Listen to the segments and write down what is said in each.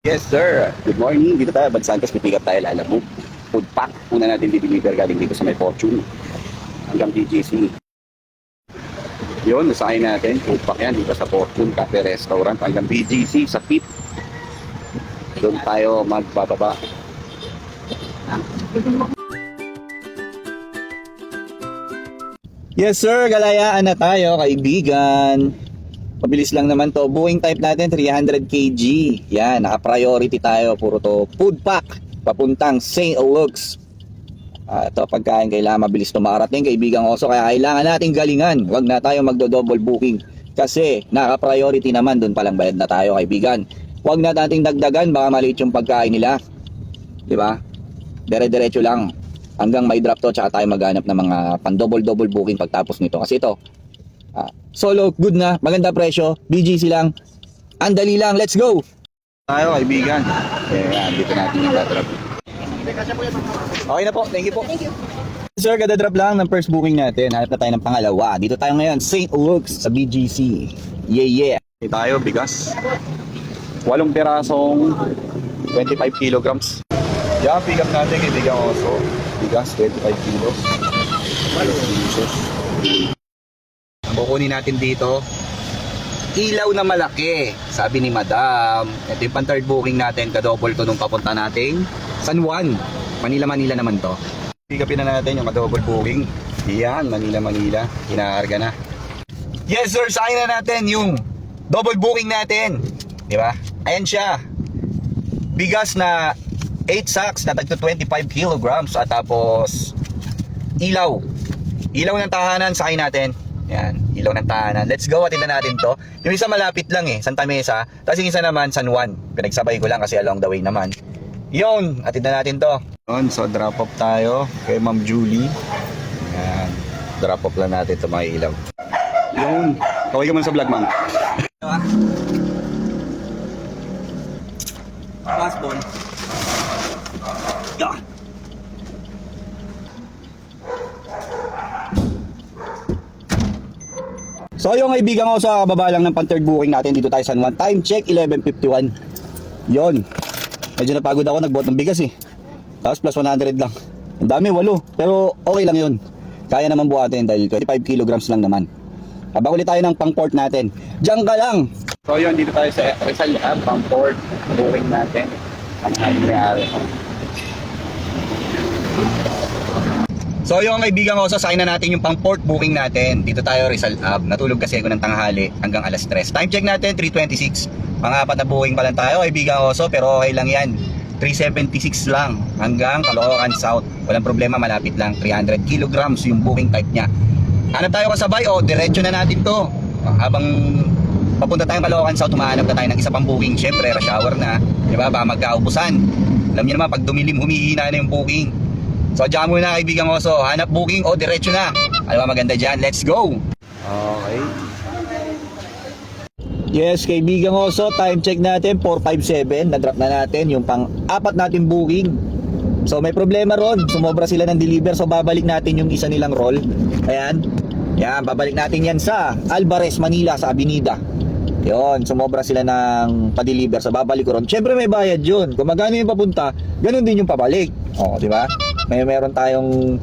Yes, sir. Good morning. Dito tayo, Bad Santos. Pipick up tayo, Lalamove. Food pack. Una natin deliver galing dito sa may Fortune. Hanggang BGC. Yun, nasahin natin. Food pack yan dito sa Fortune Cafe Restaurant. Hanggang BGC sa PIP. Doon tayo magbababa. Yes, sir. Galayaan na tayo, kaibigan. Mabilis lang naman to. Buhing type natin 300 kg. Yan, naka-priority tayo. Puro to food pack. Papuntang St. Luke's. Ito pagkain kailangan mabilis to makarating, kaibigang oso. Kaya kailangan nating galingan. Huwag na tayo magdo-double booking. Kasi naka-priority naman, doon palang bayad na tayo, kaibigan. Huwag na nating dagdagan, baka maliit yung pagkain nila. Di ba? Dire-diretso lang. Hanggang may drop to, tsaka tayo maghanap ng mga pan-double-double booking pagtapos nito. Kasi ito, solo, good na, maganda presyo, BGC lang, andali lang, let's go! Tayo kaibigan, dito natin yung drop. Okay na po, thank you po. Sir, kada drop lang ng first booking natin, hanap na tayo ng pangalawa. Dito tayo ngayon, St. Luke's sa BGC. Yeah. Dito tayo, bigas. 8 pirasong 25 kilograms. Yan, pick up natin kaibigan oso. Bigas, 25 kilos. Ang kukunin natin dito, ilaw na malaki. Sabi ni Madam, ito yung pan-third booking natin, ka-double to nung papunta nating San Juan. Manila naman to. Pick upin na natin yung ka-double booking. Yan, Manila. Hinakarga na. Yes sir, sign na natin yung double booking natin. Di ba? Ayan siya. Bigas na 8 sacks na tagto 25 kilograms at tapos ilaw ng tahanan sakay natin. Yan, ilaw ng tahanan. Let's go, atin na natin to. Yung isa malapit lang Santa Mesa. Tapos yung isa naman San Juan. Pinagsabay ko lang kasi along the way naman. Yun, atin na natin to. Yun, so drop off tayo kay Ma'am Julie. Yan, drop off lang natin to mga ilaw. Yun, kaway ka man sa vlog, ma'am. Fastball. Yeah. So yung kaibigan ko sa baba lang ng pan-third booking natin dito tayo San Juan. Time check 11:51. Yon. Medyo napagod ako, nagbuhat ng bigas Tapos plus 100 lang. Ang dami, 8. Pero okay lang yun. Kaya naman buhatin dahil 25 kilograms lang naman. Abang ulit tayo ng pang-port natin. Diyan ka lang. So yun, dito tayo sa Rizal pang-port booking natin. Ang nangyari. So yung kaibigan ko, sasakay na natin yung pang-port booking natin. Dito tayo Rizal Ave. Natulog kasi ako ng tanghali hanggang alas 3. Time check natin 3:26. Mga 4 na booking pa lang tayo kaibigan ko. So pero okay lang yan. 376 lang hanggang Caloocan South. Walang problema, malapit lang. 300 kilograms yung booking type niya. Hanap tayo kasabay diretso na natin to. Habang papunta tayong Caloocan South, humahanap na tayo ng isa pang booking. Syempre rush hour na, di ba? Baka magkaubusan. Alam niyo naman, pag dumilim, humihina na yung booking. So dyan muna kaibigan ko. So hanap booking diretso na. Alam mo maganda dyan, let's go. Okay. Yes kaibigan ko, so time check natin 4:57. Na-drop na natin yung pang-4 natin booking. So may problema ron, sumobra sila ng deliver. So babalik natin yung isa nilang roll. Ayan, babalik natin yan sa Alvarez, Manila, sa Avenida. Yun, sumobra sila ng pa-deliver. So babalik ko ron. Syempre may bayad yun. Kung magkano yung papunta, ganun din yung pabalik. Di ba? Meron tayong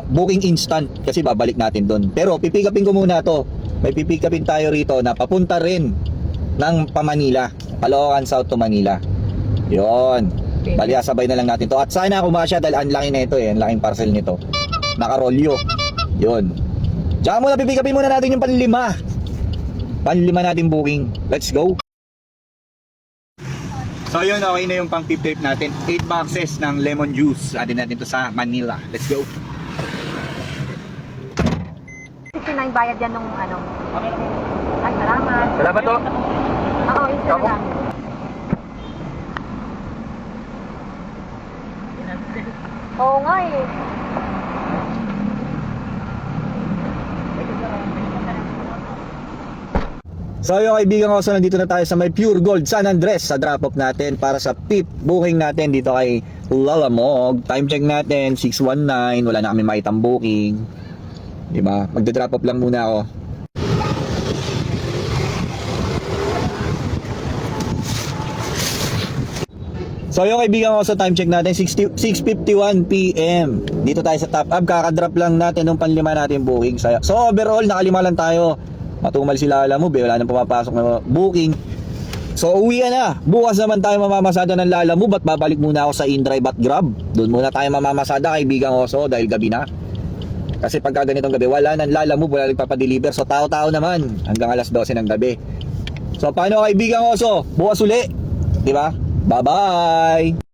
booking instant kasi babalik natin doon. Pero pipikapin ko muna to. May pipikapin tayo rito na papunta rin ng pa-Manila, Caloocan South to Manila. Yon. Bali sabay na lang natin to. At sana kumasya dahil ang laki na ito ang laking parcel nito. Nakarolyo. Yon. Diyan muna pipikapin muna natin yung panlima natin booking. Let's go. So yun, okay na yung pang tip tape natin. 8 boxes ng lemon juice. Atin natin to sa Manila. Let's go. 69 bayad yan nung ano. Ay, salamat. Salamat to. Oo, isa na lang. Oo nga So yung kaibigan ko, so nandito na tayo sa may Pure Gold San Andres sa drop-off natin para sa PIP booking natin dito kay Lalamove. Time check natin 6:19. Wala na kami makitang booking. Diba? Magda-drop off lang muna ako. So yung kaibigan ko sa time check natin 6:51 PM. Dito tayo sa top up, kakadrop lang natin nung panlima natin booking. So overall nakalima lang tayo. Matumal sila alam mo, wala nang pumapasok na booking. So uwi na. Bukas naman tayo mamamasada ng Lala Move at babalik muna ako sa InDrive at Grab. Doon muna tayo mamamasada kaibigan ko so dahil gabi na. Kasi pagka ganitong gabi wala nang Lala Move, wala nagpapadeliver. So tao-tao naman hanggang alas 12 ng gabi. So paano kaibigan ko so? Bukas uli. Di ba? Bye-bye!